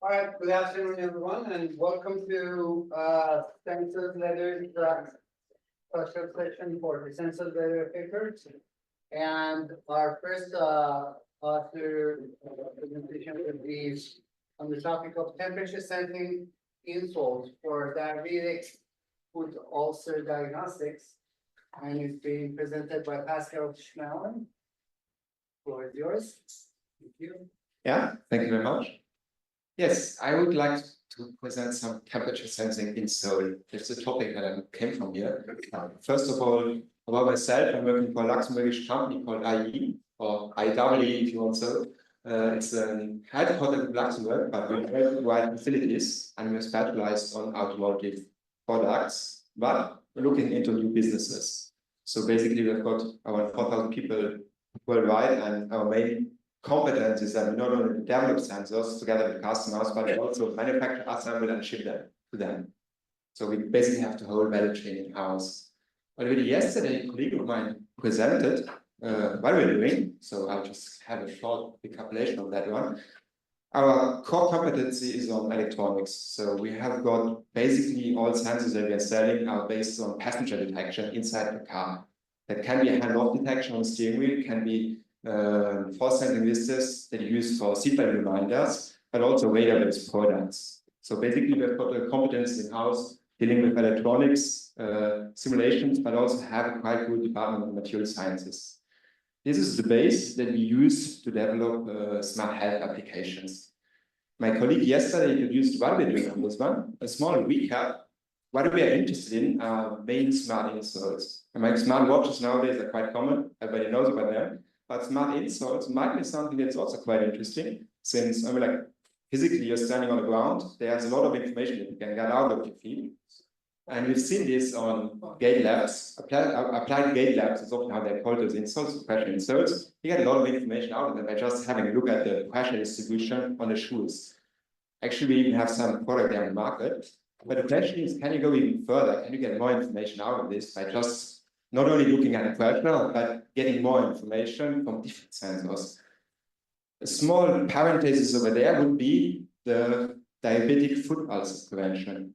All right, good afternoon, everyone, and welcome to Census Letters special session for the Census Letter papers. And our first author presentation will be on the topic of temperature sensing insoles for diabetic foot ulcer diagnostics. And it's being presented by Pascal Schmalen. Floor is yours. Thank you. Yeah, thank you very much. Yes, I would like to present some temperature sensing insole. It's a topic that I came from here. First of all, about myself, I'm working for a Luxembourgish company called IEE, or IEEE if you want so. It's a headquartered in Luxembourg, but we have very wide facilities and we're specialized on automotive products, but we're looking into new businesses. So basically, we've got around 4,000 people worldwide, and our main competence is that we not only develop sensors together with customers, but we also manufacture, assemble, and ship them to them. So we basically have the whole value chain in-house. Already yesterday, a colleague of mine presented what we're doing, so I'll just have a short recapitulation of that one. Our core competency is on electronics. So we have got basically all sensors that we are selling are based on passenger detection inside the car. That can be a hand-off detection on the steering wheel, can be force sensing listers that you use for seatbelt reminders, but also radar-based products. So basically, we've got the competence in-house dealing with electronics, simulations, but also have a quite good department of material sciences. This is the base that we use to develop smart health applications. My colleague yesterday introduced what we're doing on this one. A small recap. What we are interested in are main smart insoles. And like smart watches nowadays are quite common, everybody knows about them. But smart insoles might be something that's also quite interesting, since physically you're standing on the ground, there's a lot of information that you can get out of your feet. And we've seen this on gait labs, applied gait labs is often how they're called those insoles, pressure insoles. You get a lot of information out of them by just having a look at the pressure distribution on the shoes. Actually, we even have some product there on the market. But the question is, can you go even further? Can you get more information out of this by just not only looking at the pressure, but getting more information from different sensors? A small parenthesis over there would be the diabetic foot ulcer prevention.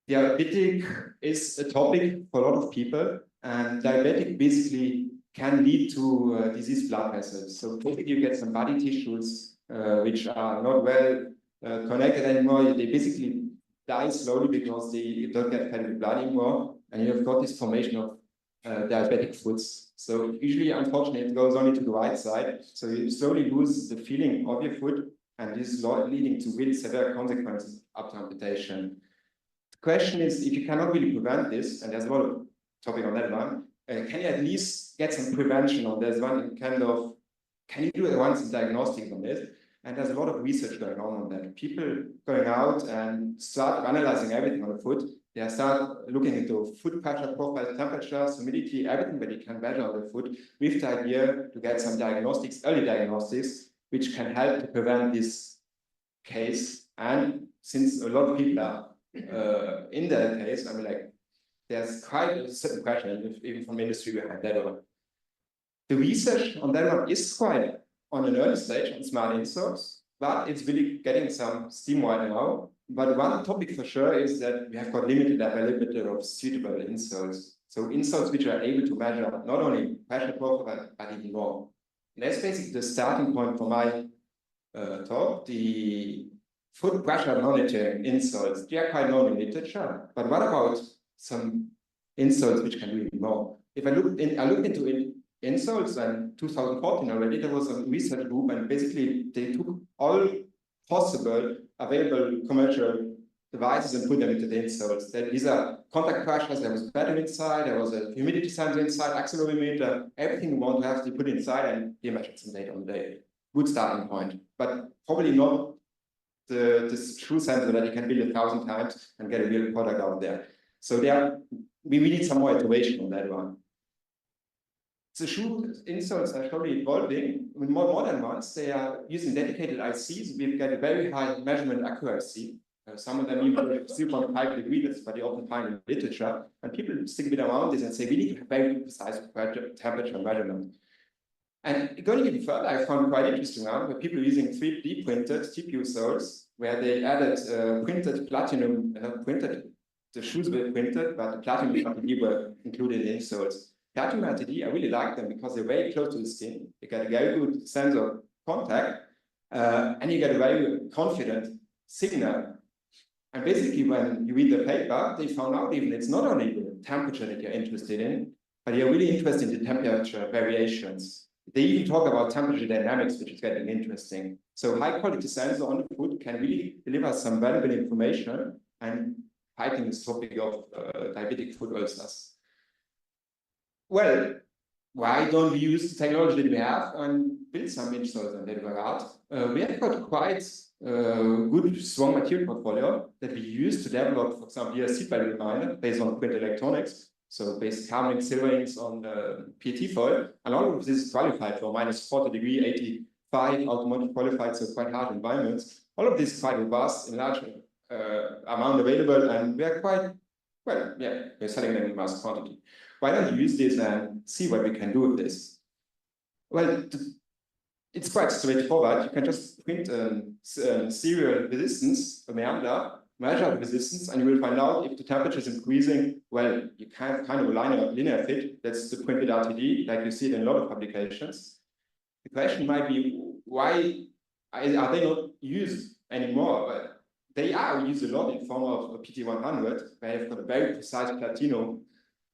Diabetic is a topic for a lot of people, and diabetic basically can lead to diseased blood vessels. So basically you get some body tissues which are not well connected anymore. They basically die slowly because they don't get fed with blood anymore, and you've got this formation of diabetic foots. So usually, unfortunately, it goes only to the right side. So you slowly lose the feeling of your foot, and this is leading to really severe consequences up to amputation. The question is, if you cannot really prevent this, and there's a lot of topic on that one, can you at least get some prevention on this one? Kind of, can you do at once some diagnostics on this? And there's a lot of research going on that. People going out and start analyzing everything on the foot. They start looking into foot pressure profiles, temperature, humidity, everything that you can measure on the foot, with the idea to get some diagnostics, early diagnostics, which can help to prevent this case. And since a lot of people are in that case, there's quite a certain question, even from industry behind that one. The research on that one is quite on an early stage on smart insoles, but it's really getting some steam right now. But one topic for sure is that we have got limited availability of suitable insoles. So insoles which are able to measure not only pressure profile, but even more. And that's basically the starting point for my talk. The foot pressure monitoring insoles, they are quite known in literature. But what about some insoles which can do even more? If I looked into insoles in 2014 already, there was a research group, and basically they took all possible available commercial devices and put them into the insoles. These are contact pressures, there was a battery inside, there was a humidity sensor inside, accelerometer, everything you want to have to put inside, and they measured some data on the day. Good starting point, but probably not the true sensor that you can build 1,000 times and get a real product out there. So we need some more iteration on that one. The shoe insoles are surely evolving with more modern ones. They are using dedicated ICs. We've got a very high measurement accuracy. Some of them even 0.5 degrees, but you often find in literature. And people stick a bit around this and say, we need to have very precise temperature measurement. And going even further, I found quite interesting now where people using 3D printed TPU soles, where they added printed platinum, not printed, the shoes were printed, but the platinum RTD were included in soles. Platinum RTD, I really like them because they're very close to the skin. You get a very good sense of contact, and you get a very confident signal. And basically, when you read the paper, they found out even it's not only the temperature that you're interested in, but you're really interested in the temperature variations. They even talk about temperature dynamics, which is getting interesting. So high quality sensor on the foot can really deliver some valuable information and fighting this topic of diabetic foot ulcers. Well, why don't we use the technology that we have and build some insoles in that regard? We have got quite good, strong material portfolio that we use to develop, for example, here a seatbelt reminder based on print electronics. So based carbonic silverings on the PET foil, and all of this is qualified for minus 40 degree, 85 automotive qualified, so quite hard environments. All of this is quite robust in large amount available, and we are quite, well, yeah, we're selling them in mass quantity. Why don't you use this and see what we can do with this? Well, it's quite straightforward. You can just print serial resistance, a meander, measure the resistance, and you will find out if the temperature is increasing. Well, you kind of a linear fit. That's the printed RTD, like you see it in a lot of publications. The question might be, why are they not used anymore? Well, they are used a lot in form of a PT100, where you've got a very precise platinum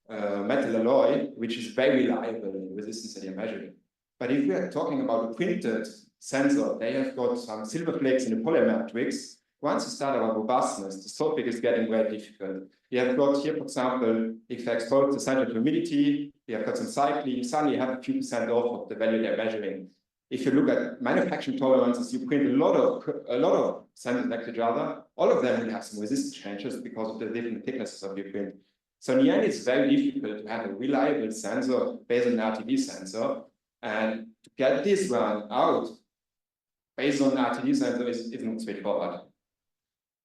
metal alloy, which is very reliable in the resistance that you're measuring. But if we are talking about a printed sensor, they have got some silver flakes in the polymer matrix. Once you start about robustness, the topic is getting very difficult. You have got here, for example, if you expose the center to humidity, you have got some cycling, suddenly you have a few percent off of the value they're measuring. If you look at manufacturing tolerances, you print a lot of sensors next to each other. All of them will have some resistance changes because of the different thicknesses of your print. So in the end, it's very difficult to have a reliable sensor based on an RTD sensor. And to get this one out based on an RTD sensor isn't straightforward.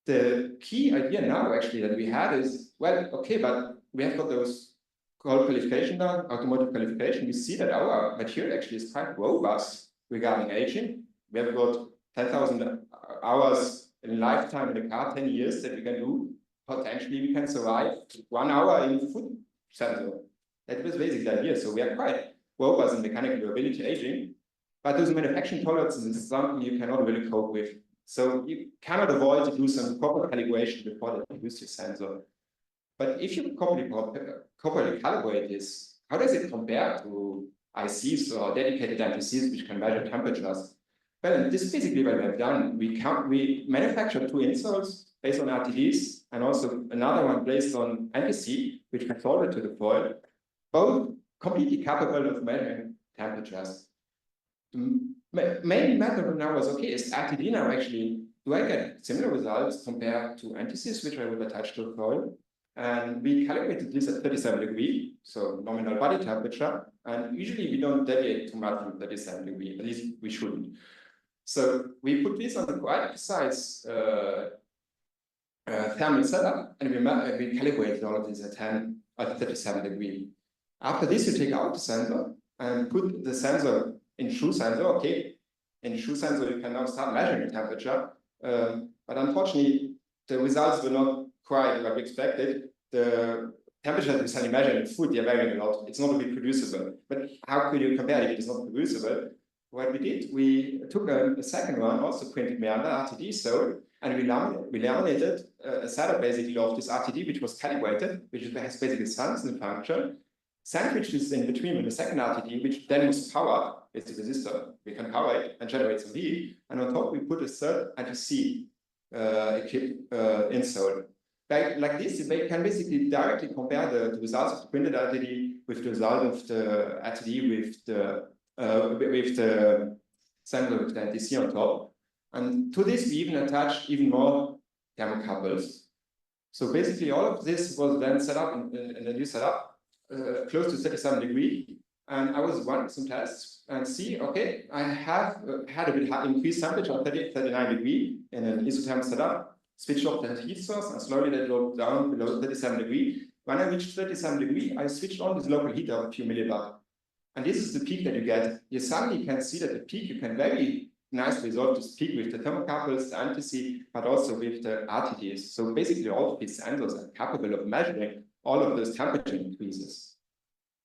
The key idea now actually that we had is, well, okay, but we have got those qualification done, automotive qualification. We see that our material actually is quite robust regarding aging. We have got 10,000 hours in lifetime in the car, 10 years that we can do. Potentially we can survive 1 hour in foot sensor. That was basically the idea. So we are quite robust in mechanical durability aging, but those manufacturing tolerances is something you cannot really cope with. So you cannot avoid to do some proper calibration before you use your sensor. But if you properly calibrate this, how does it compare to ICs or dedicated MPCs which can measure temperatures? Well, this is basically what we have done. We manufacture 2 insoles based on RTDs and also another one based on MPC, which can solder to the foil, both completely capable of measuring temperatures. The main method now was, okay, is RTD now actually, do I get similar results compared to MPCs, which I would attach to a foil? And we calibrated this at 37 degrees, so nominal body temperature. And usually we don't deviate too much from 37 degrees, at least we shouldn't. So we put this on a quite precise thermal setup, and we calibrated all of these at 37 degrees. After this, you take out the sensor and put the sensor in shoe sensor. Okay, in shoe sensor, you can now start measuring the temperature. But unfortunately, the results were not quite what we expected. The temperature that we suddenly measure in food, they're varying a lot. It's not reproducible. But how could you compare it if it's not reproducible? What we did, we took a second one, also printed meander RTD sole, and we laminated a setup basically of this RTD, which was calibrated, which has basically sensing function, sandwiched this in between with the second RTD, which then was powered with the resistor. We can power it and generate some heat, and on top we put a third NTC equipped insole. Like this, they can basically directly compare the results of the printed RTD with the result of the RTD with the sensor with the NTC on top. And to this, we even attached even more thermocouples. So basically, all of this was then set up in a new setup, close to 37 degrees. And I was running some tests and see, okay, I have had a bit increased temperature of 39 degrees in an isothermal setup, switched off the heat source, and slowly that dropped down below 37 degrees. When I reached 37 degrees, I switched on this local heater of a few millibar. And this is the peak that you get. You suddenly can see that the peak, you can very nicely resolve this peak with the thermocouples, the anti-C, but also with the RTDs. So basically all of these sensors are capable of measuring all of those temperature increases.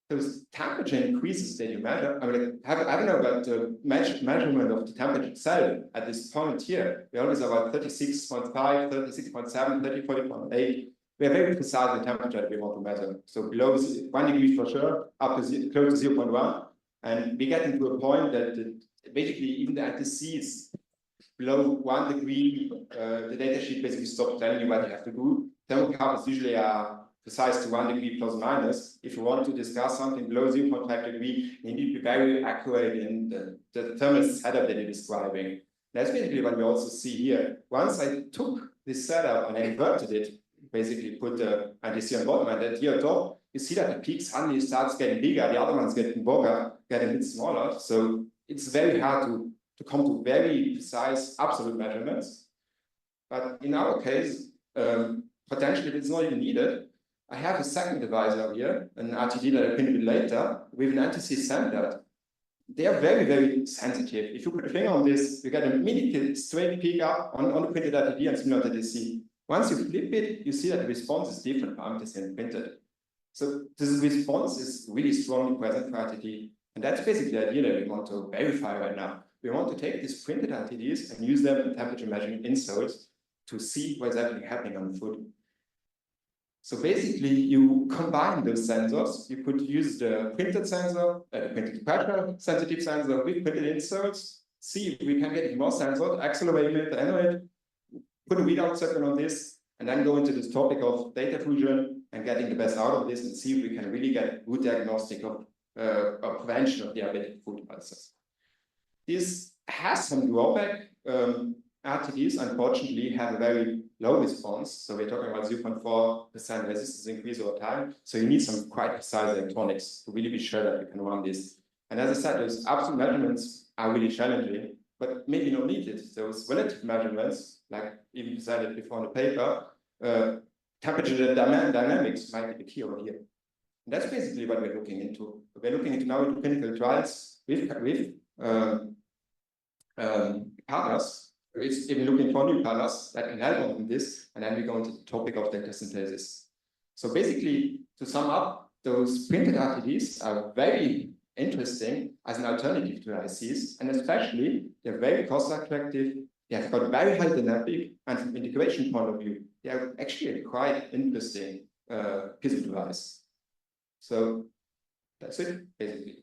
Those temperature increases that you measure, I mean, I don't know about the measurement of the temperature itself at this point here. We always about 36.5, 36.7, 34.8. We are very precise the temperature that we want to measure. So below 1 degree for sure, up to close to 0.1. And we get into a point that basically even the ITC is below 1 degree. The data sheet basically stops telling you what you have to do. Thermocouples usually are precise to 1 degree plus minus. If you want to discuss something below 0.5 degree, you need to be very accurate in the thermal setup that you're describing. That's basically what we also see here. Once I took this setup and I inverted it, basically put the anti-C on bottom and then here on top, you see that the peak suddenly starts getting bigger, the other ones getting bigger, getting a bit smaller. So it's very hard to come to very precise absolute measurements. But in our case, potentially it's not even needed. I have a second device over here, an RTD that I printed a bit later, with an anti-C standard. They are very, very sensitive. If you put a finger on this, you get a immediate straight peak up on the printed RTD and similar to DC. Once you flip it, you see that the response is different for anti-C and printed. So this response is really strongly present for RTD. And that's basically the idea that we want to verify right now. We want to take these printed RTDs and use them in temperature measuring insoles to see what's actually happening on the foot. So basically, you combine those sensors. You could use the printed sensor, the printed pressure sensitive sensor with printed inserts, see if we can get more sensors, accelerate it, annuate, put a readout circle on this, and then go into this topic of data fusion and getting the best out of this and see if we can really get good diagnostic of prevention of diabetic foot ulcers. This has some drawback. RTDs, unfortunately, have a very low response. So we're talking about 0.4% resistance increase over time. So you need some quite precise electronics to really be sure that you can run this. And as I said, those absolute measurements are really challenging, but maybe not needed. Those relative measurements, like even presented before in the paper, temperature dynamics might be the key over here. And that's basically what we're looking into. We're looking into now into clinical trials with partners. It's even looking for new partners that can help on this, and then we go into the topic of data synthesis. So basically, to sum up, those printed RTDs are very interesting as an alternative to ICs, and especially they're very cost attractive. They have got a very high dynamic, and from integration point of view, they are actually a quite interesting piece of device. So that's it, basically.